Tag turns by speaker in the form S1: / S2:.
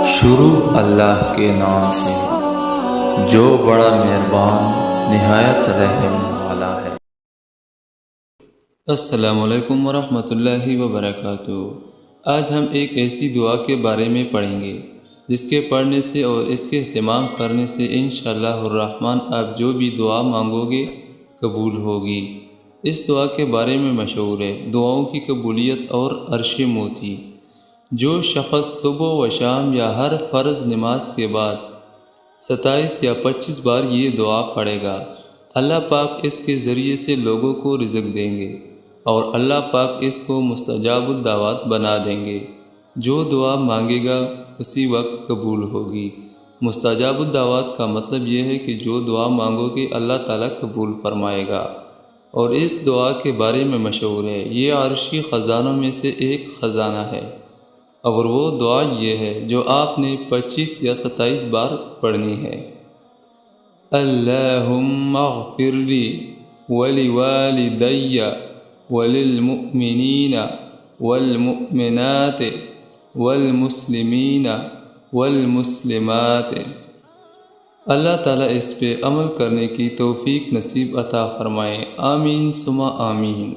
S1: شروع اللہ کے نام سے جو بڑا مہربان نہایت رحم والا ہے۔ السلام علیکم ورحمۃ اللہ وبرکاتہ۔ آج ہم ایک ایسی دعا کے بارے میں پڑھیں گے جس کے پڑھنے سے اور اس کے اہتمام کرنے سے انشاءاللہ الرحمن آپ جو بھی دعا مانگو گے قبول ہوگی۔ اس دعا کے بارے میں مشہور ہے دعاؤں کی قبولیت اور عرش موتی۔ جو شخص صبح و شام یا ہر فرض نماز کے بعد 27 یا 25 بار یہ دعا پڑھے گا، اللہ پاک اس کے ذریعے سے لوگوں کو رزق دیں گے اور اللہ پاک اس کو مستجاب الدعوات بنا دیں گے۔ جو دعا مانگے گا اسی وقت قبول ہوگی۔ مستجاب الدعوات کا مطلب یہ ہے کہ جو دعا مانگو گے اللہ تعالیٰ قبول فرمائے گا، اور اس دعا کے بارے میں مشہور ہے یہ عرشی خزانوں میں سے ایک خزانہ ہے، اور وہ دعا یہ ہے جو آپ نے 25 یا 27 بار پڑھنی ہے۔ اللہم اغفر لی ولوالدی وللمؤمنین والمؤمنات والمسلمین والمسلمات۔ اللہ تعالیٰ اس پہ عمل کرنے کی توفیق نصیب عطا فرمائے، آمین ثم آمین۔